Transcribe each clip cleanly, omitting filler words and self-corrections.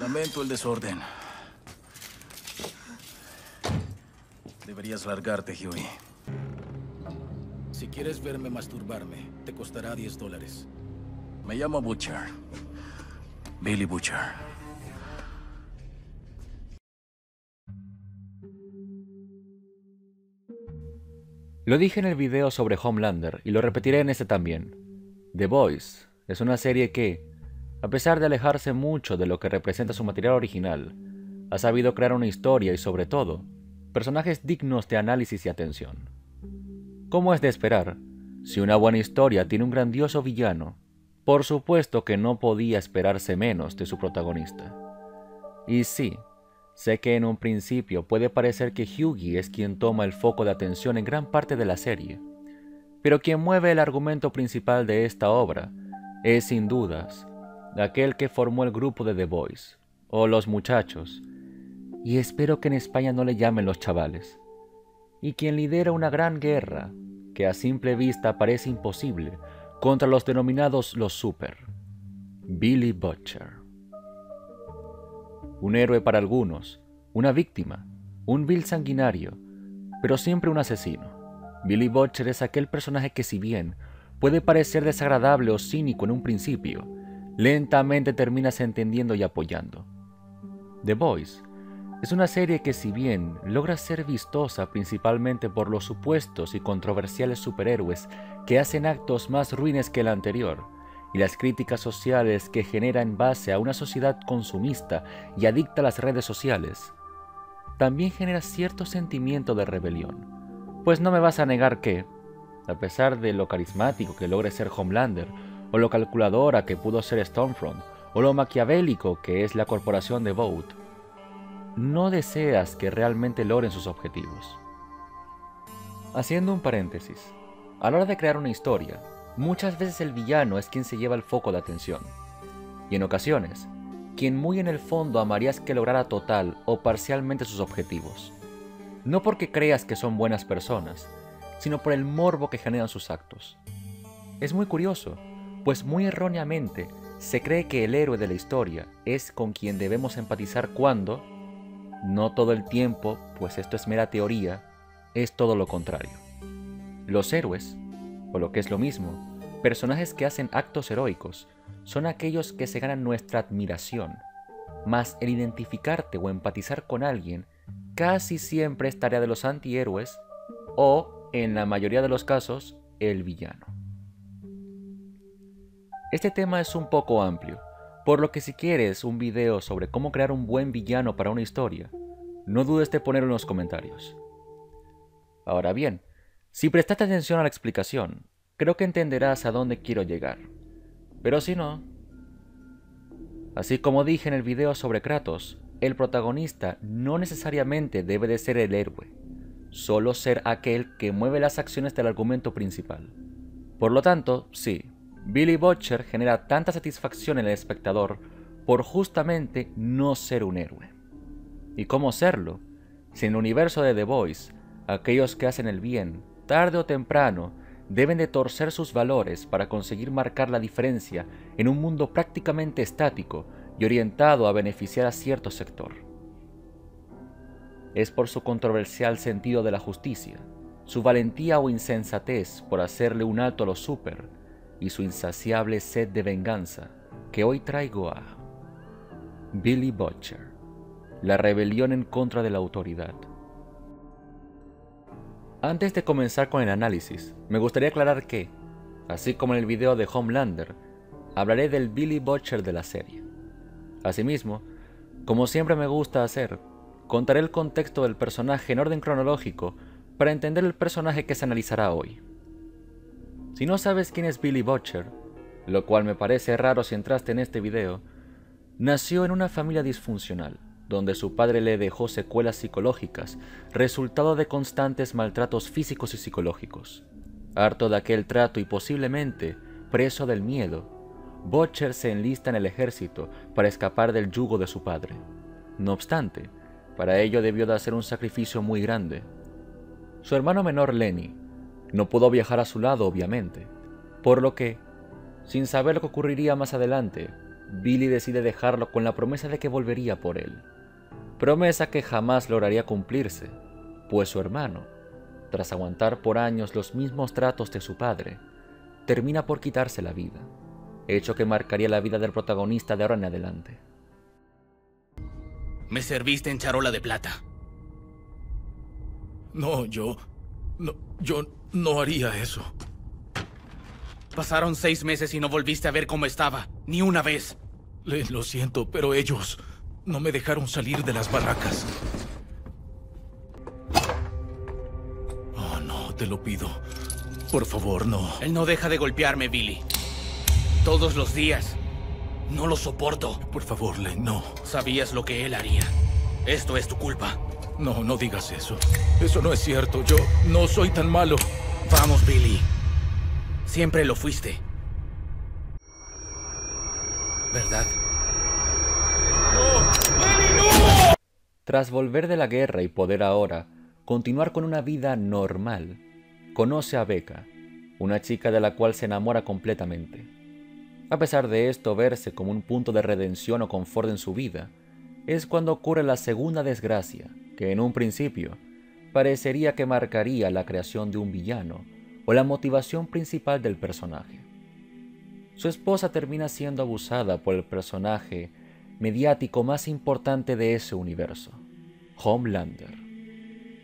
Lamento el desorden. Deberías largarte, Huey. Si quieres verme masturbarme, te costará $10. Me llamo Butcher. Billy Butcher. Lo dije en el video sobre Homelander y lo repetiré en este también. The Boys es una serie que, a pesar de alejarse mucho de lo que representa su material original, ha sabido crear una historia y, sobre todo, personajes dignos de análisis y atención. Como es de esperar, si una buena historia tiene un grandioso villano, por supuesto que no podía esperarse menos de su protagonista. Y sí, sé que en un principio puede parecer que Hughie es quien toma el foco de atención en gran parte de la serie, pero quien mueve el argumento principal de esta obra es sin dudas aquel que formó el grupo de The Boys, o los muchachos, y espero que en España no le llamen los chavales, y quien lidera una gran guerra que a simple vista parece imposible contra los denominados los Super, Billy Butcher. Un héroe para algunos, una víctima, un vil sanguinario, pero siempre un asesino. Billy Butcher es aquel personaje que, si bien puede parecer desagradable o cínico en un principio, lentamente terminas entendiendo y apoyando. The Boys es una serie que, si bien logra ser vistosa principalmente por los supuestos y controversiales superhéroes que hacen actos más ruines que el anterior, y las críticas sociales que genera en base a una sociedad consumista y adicta a las redes sociales, también genera cierto sentimiento de rebelión, pues no me vas a negar que, a pesar de lo carismático que logre ser Homelander, o lo calculadora que pudo ser Stormfront, o lo maquiavélico que es la corporación de Vought, no deseas que realmente logren sus objetivos. Haciendo un paréntesis, a la hora de crear una historia, muchas veces el villano es quien se lleva el foco de atención, y en ocasiones, quien muy en el fondo amarías que lograra total o parcialmente sus objetivos. No porque creas que son buenas personas, sino por el morbo que generan sus actos. Es muy curioso, pues muy erróneamente se cree que el héroe de la historia es con quien debemos empatizar cuando, no todo el tiempo, pues esto es mera teoría, es todo lo contrario. Los héroes, o lo que es lo mismo, personajes que hacen actos heroicos, son aquellos que se ganan nuestra admiración, mas el identificarte o empatizar con alguien casi siempre es tarea de los antihéroes o, en la mayoría de los casos, el villano. Este tema es un poco amplio, por lo que si quieres un video sobre cómo crear un buen villano para una historia, no dudes de ponerlo en los comentarios. Ahora bien, si prestaste atención a la explicación, creo que entenderás a dónde quiero llegar. Pero si no, así como dije en el video sobre Kratos, el protagonista no necesariamente debe de ser el héroe, solo ser aquel que mueve las acciones del argumento principal. Por lo tanto, sí, Billy Butcher genera tanta satisfacción en el espectador por justamente no ser un héroe. ¿Y cómo serlo? Si en el universo de The Boys, aquellos que hacen el bien, tarde o temprano, deben de torcer sus valores para conseguir marcar la diferencia en un mundo prácticamente estático y orientado a beneficiar a cierto sector. Es por su controversial sentido de la justicia, su valentía o insensatez por hacerle un alto a los super, y su insaciable sed de venganza, que hoy traigo a Billy Butcher, la rebelión en contra de la autoridad. Antes de comenzar con el análisis, me gustaría aclarar que, así como en el video de Homelander, hablaré del Billy Butcher de la serie. Asimismo, como siempre me gusta hacer, contaré el contexto del personaje en orden cronológico para entender el personaje que se analizará hoy. Si no sabes quién es Billy Butcher, lo cual me parece raro si entraste en este video, nació en una familia disfuncional, donde su padre le dejó secuelas psicológicas, resultado de constantes maltratos físicos y psicológicos. Harto de aquel trato y posiblemente preso del miedo, Butcher se enlista en el ejército para escapar del yugo de su padre. No obstante, para ello debió de hacer un sacrificio muy grande. Su hermano menor Lenny no pudo viajar a su lado, obviamente, por lo que, sin saber lo que ocurriría más adelante, Billy decide dejarlo con la promesa de que volvería por él. Promesa que jamás lograría cumplirse, pues su hermano, tras aguantar por años los mismos tratos de su padre, termina por quitarse la vida, hecho que marcaría la vida del protagonista de ahora en adelante. Me serviste en charola de plata. No, yo no haría eso. Pasaron 6 meses y no volviste a ver cómo estaba, ni una vez. Lo siento, pero ellos no me dejaron salir de las barracas. Oh, no, te lo pido. Por favor, no. Él no deja de golpearme, Billy. Todos los días. No lo soporto. Por favor, Len, no. Sabías lo que él haría. Esto es tu culpa. No, no digas eso. Eso no es cierto. Yo no soy tan malo. Vamos, Billy. Siempre lo fuiste. ¿Verdad? ¡No! ¡Lenny, no! Tras volver de la guerra y poder ahora continuar con una vida normal, conoce a Becca, una chica de la cual se enamora completamente. A pesar de esto verse como un punto de redención o confort en su vida, es cuando ocurre la segunda desgracia, que en un principio parecería que marcaría la creación de un villano o la motivación principal del personaje. Su esposa termina siendo abusada por el personaje mediático más importante de ese universo, Homelander,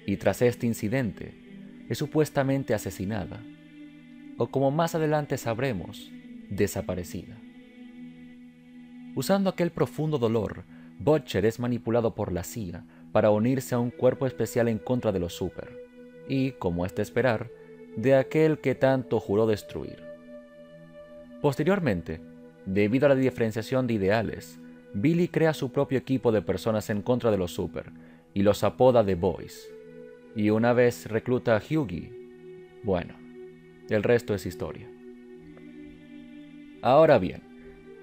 y tras este incidente es supuestamente asesinada, o como más adelante sabremos, desaparecida. Usando aquel profundo dolor, Butcher es manipulado por la CIA para unirse a un cuerpo especial en contra de los Super, y, como es de esperar, de aquel que tanto juró destruir. Posteriormente, debido a la diferenciación de ideales, Billy crea su propio equipo de personas en contra de los Super, y los apoda The Boys. Y una vez recluta a Hughie, bueno, el resto es historia. Ahora bien,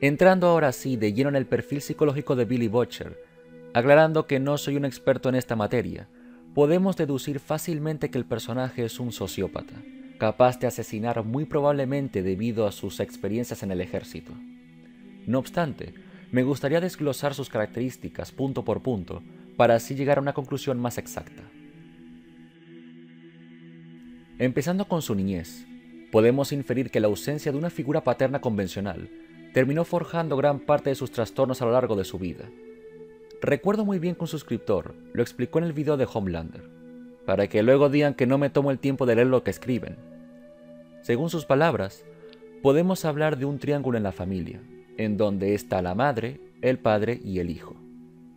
entrando ahora sí de lleno en el perfil psicológico de Billy Butcher, aclarando que no soy un experto en esta materia, podemos deducir fácilmente que el personaje es un sociópata, capaz de asesinar muy probablemente debido a sus experiencias en el ejército. No obstante, me gustaría desglosar sus características punto por punto para así llegar a una conclusión más exacta. Empezando con su niñez, podemos inferir que la ausencia de una figura paterna convencional terminó forjando gran parte de sus trastornos a lo largo de su vida. Recuerdo muy bien que un suscriptor lo explicó en el video de Homelander, para que luego digan que no me tomo el tiempo de leer lo que escriben. Según sus palabras, podemos hablar de un triángulo en la familia, en donde está la madre, el padre y el hijo,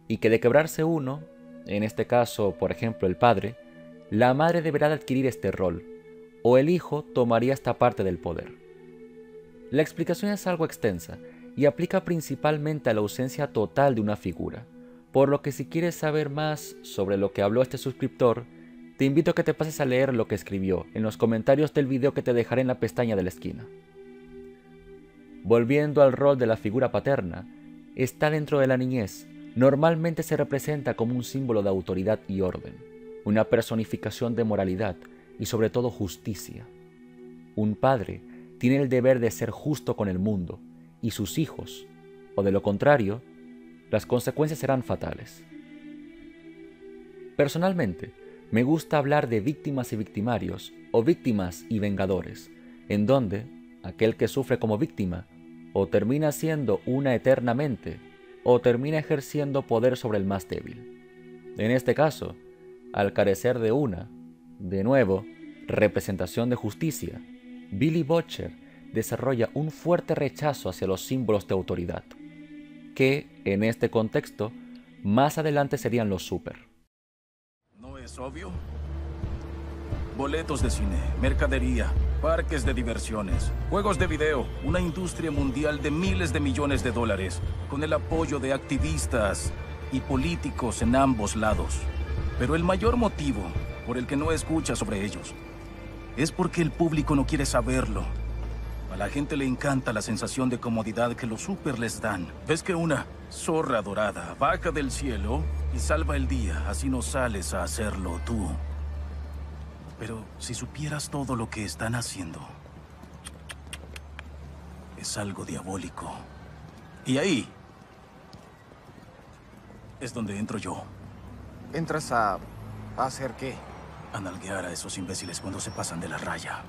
y que de quebrarse uno, en este caso, por ejemplo, el padre, la madre deberá de adquirir este rol, o el hijo tomaría esta parte del poder. La explicación es algo extensa y aplica principalmente a la ausencia total de una figura, por lo que si quieres saber más sobre lo que habló este suscriptor, te invito a que te pases a leer lo que escribió en los comentarios del video que te dejaré en la pestaña de la esquina. Volviendo al rol de la figura paterna, está dentro de la niñez, normalmente se representa como un símbolo de autoridad y orden, una personificación de moralidad y sobre todo justicia. Un padre tiene el deber de ser justo con el mundo y sus hijos, o de lo contrario, las consecuencias serán fatales. Personalmente, me gusta hablar de víctimas y victimarios, o víctimas y vengadores, en donde aquel que sufre como víctima o termina siendo una eternamente, o termina ejerciendo poder sobre el más débil. En este caso, al carecer de una, de nuevo, representación de justicia, Billy Butcher desarrolla un fuerte rechazo hacia los símbolos de autoridad, que, en este contexto, más adelante serían los Super. ¿No es obvio? Boletos de cine, mercadería, parques de diversiones, juegos de video, una industria mundial de miles de millones de dólares, con el apoyo de activistas y políticos en ambos lados. Pero el mayor motivo por el que no escucha sobre ellos es porque el público no quiere saberlo. A la gente le encanta la sensación de comodidad que los super les dan. ¿Ves que una zorra dorada baja del cielo y salva el día? Así no sales a hacerlo tú. Pero si supieras todo lo que están haciendo, es algo diabólico. Y ahí es donde entro yo. ¿Entras a hacer qué? A nalguear a esos imbéciles cuando se pasan de la raya.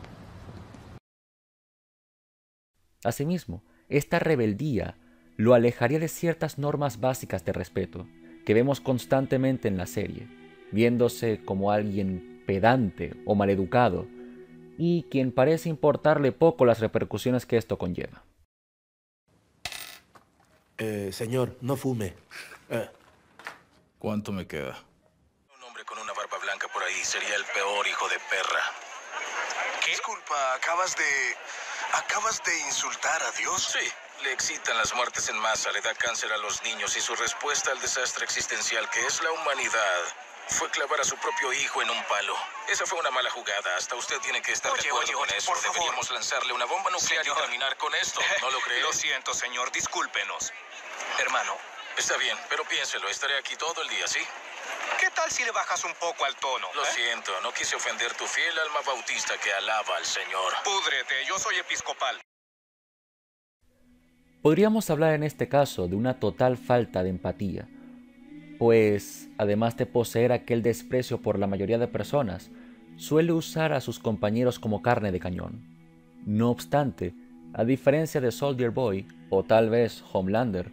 Asimismo, esta rebeldía lo alejaría de ciertas normas básicas de respeto que vemos constantemente en la serie, viéndose como alguien pedante o maleducado, y quien parece importarle poco las repercusiones que esto conlleva. Señor, no fume. ¿Cuánto me queda? Un hombre con una barba blanca por ahí sería el peor hijo de perra. ¿Qué? Disculpa, ¿acabas de insultar a Dios? Sí, le excitan las muertes en masa, le da cáncer a los niños y su respuesta al desastre existencial que es la humanidad fue clavar a su propio hijo en un palo. Esa fue una mala jugada. Hasta usted tiene que estar de acuerdo con eso. Por favor. Deberíamos lanzarle una bomba nuclear y terminar con esto. ¿No lo cree? Lo siento, señor. Discúlpenos. Hermano, Está bien, pero piénselo. Estaré aquí todo el día, ¿sí? ¿qué tal si le bajas un poco al tono? Lo siento, no quise ofender tu fiel alma bautista que alaba al Señor. Púdrete, yo soy episcopal. Podríamos hablar en este caso de una total falta de empatía, pues, además de poseer aquel desprecio por la mayoría de personas, suele usar a sus compañeros como carne de cañón. No obstante, a diferencia de Soldier Boy, o tal vez Homelander,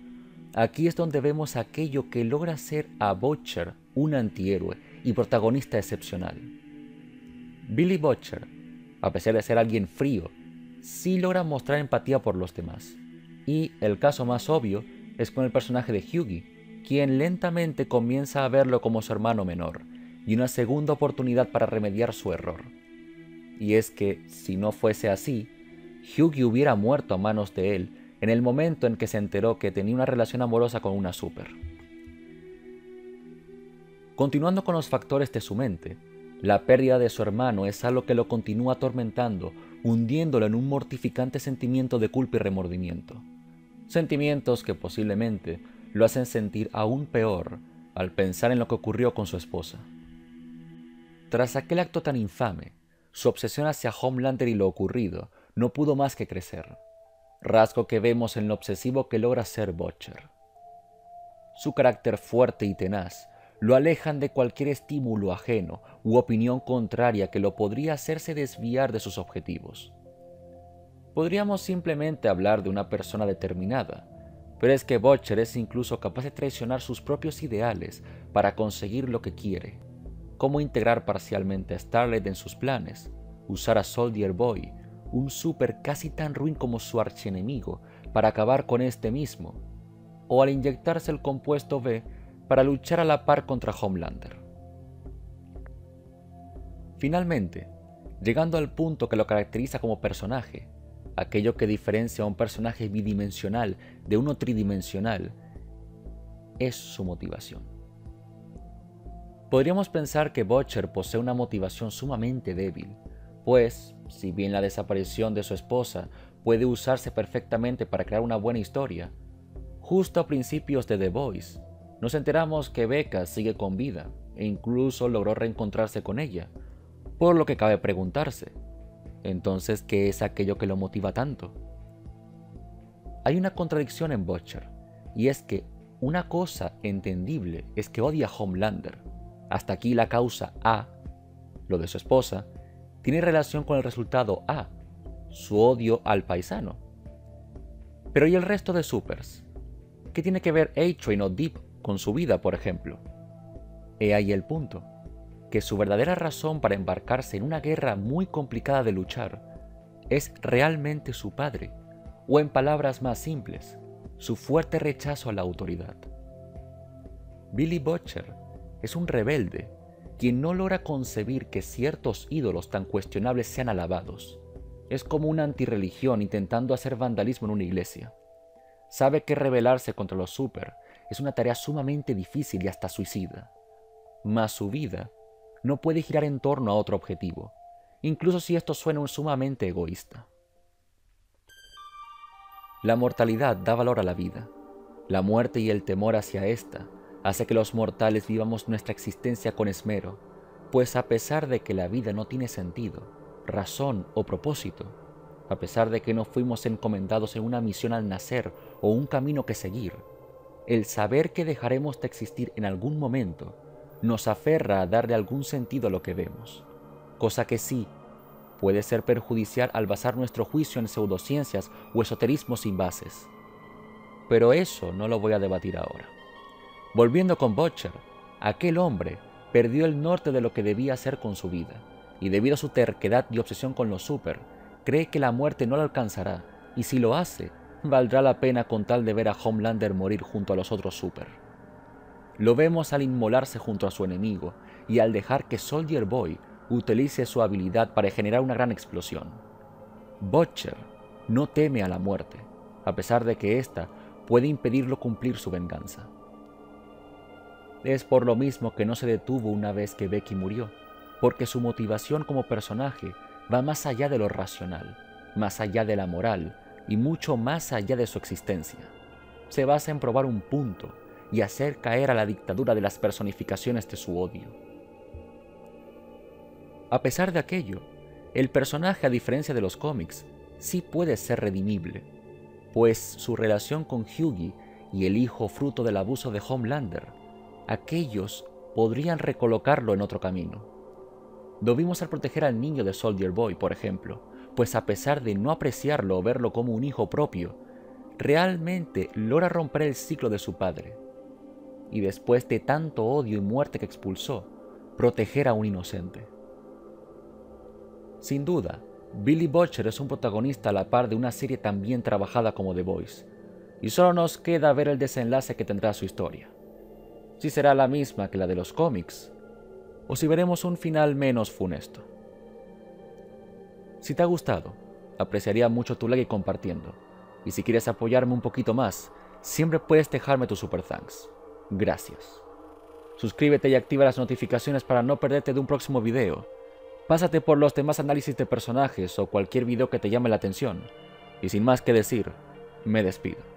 aquí es donde vemos aquello que logra hacer a Butcher un antihéroe y protagonista excepcional. Billy Butcher, a pesar de ser alguien frío, sí logra mostrar empatía por los demás. Y el caso más obvio es con el personaje de Hughie, quien lentamente comienza a verlo como su hermano menor, y una segunda oportunidad para remediar su error. Y es que, si no fuese así, Hughie hubiera muerto a manos de él en el momento en que se enteró que tenía una relación amorosa con una super. Continuando con los factores de su mente, la pérdida de su hermano es algo que lo continúa atormentando, hundiéndolo en un mortificante sentimiento de culpa y remordimiento. Sentimientos que posiblemente lo hacen sentir aún peor al pensar en lo que ocurrió con su esposa. Tras aquel acto tan infame, su obsesión hacia Homelander y lo ocurrido no pudo más que crecer, rasgo que vemos en lo obsesivo que logra ser Butcher. Su carácter fuerte y tenaz lo alejan de cualquier estímulo ajeno u opinión contraria que lo podría hacerse desviar de sus objetivos. Podríamos simplemente hablar de una persona determinada, pero es que Butcher es incluso capaz de traicionar sus propios ideales para conseguir lo que quiere, como integrar parcialmente a Starlight en sus planes, usar a Soldier Boy, un súper casi tan ruin como su archienemigo, para acabar con este mismo, o al inyectarse el compuesto B para luchar a la par contra Homelander. Finalmente, llegando al punto que lo caracteriza como personaje, aquello que diferencia a un personaje bidimensional de uno tridimensional, es su motivación. Podríamos pensar que Butcher posee una motivación sumamente débil, pues, si bien la desaparición de su esposa puede usarse perfectamente para crear una buena historia, justo a principios de The Boys, nos enteramos que Becca sigue con vida e incluso logró reencontrarse con ella, por lo que cabe preguntarse, entonces, ¿qué es aquello que lo motiva tanto? Hay una contradicción en Butcher, y es que una cosa entendible es que odia a Homelander. Hasta aquí la causa A, lo de su esposa, tiene relación con el resultado A, su odio al paisano. Pero ¿y el resto de supers? ¿Qué tiene que ver A-Train o Deep con su vida, por ejemplo? He ahí el punto, que su verdadera razón para embarcarse en una guerra muy complicada de luchar es realmente su padre, o en palabras más simples, su fuerte rechazo a la autoridad. Billy Butcher es un rebelde quien no logra concebir que ciertos ídolos tan cuestionables sean alabados. Es como una antirreligión intentando hacer vandalismo en una iglesia. Sabe que rebelarse contra los super es una tarea sumamente difícil y hasta suicida, mas su vida no puede girar en torno a otro objetivo, incluso si esto suena sumamente egoísta. La mortalidad da valor a la vida. La muerte y el temor hacia esta hace que los mortales vivamos nuestra existencia con esmero, pues a pesar de que la vida no tiene sentido, razón o propósito, a pesar de que no fuimos encomendados en una misión al nacer o un camino que seguir, el saber que dejaremos de existir en algún momento nos aferra a darle algún sentido a lo que vemos, cosa que sí puede ser perjudicial al basar nuestro juicio en pseudociencias o esoterismo sin bases. Pero eso no lo voy a debatir ahora. Volviendo con Butcher, aquel hombre perdió el norte de lo que debía hacer con su vida, y debido a su terquedad y obsesión con los super, cree que la muerte no lo alcanzará, y si lo hace, valdrá la pena con tal de ver a Homelander morir junto a los otros super. Lo vemos al inmolarse junto a su enemigo, y al dejar que Soldier Boy utilice su habilidad para generar una gran explosión. Butcher no teme a la muerte, a pesar de que ésta puede impedirlo cumplir su venganza. Es por lo mismo que no se detuvo una vez que Becky murió, porque su motivación como personaje va más allá de lo racional, más allá de la moral y mucho más allá de su existencia. Se basa en probar un punto y hacer caer a la dictadura de las personificaciones de su odio. A pesar de aquello, el personaje, a diferencia de los cómics, sí puede ser redimible, pues su relación con Hughie y el hijo fruto del abuso de Homelander, aquellos podrían recolocarlo en otro camino. Lo vimos al proteger al niño de Soldier Boy, por ejemplo, pues a pesar de no apreciarlo o verlo como un hijo propio, realmente logra romper el ciclo de su padre. Y después de tanto odio y muerte que expulsó, proteger a un inocente. Sin duda, Billy Butcher es un protagonista a la par de una serie tan bien trabajada como The Boys, y solo nos queda ver el desenlace que tendrá su historia. Si será la misma que la de los cómics, o si veremos un final menos funesto. Si te ha gustado, apreciaría mucho tu like y compartiendo, y si quieres apoyarme un poquito más, siempre puedes dejarme tu super thanks. Gracias. Suscríbete y activa las notificaciones para no perderte de un próximo video. Pásate por los demás análisis de personajes o cualquier video que te llame la atención. Y sin más que decir, me despido.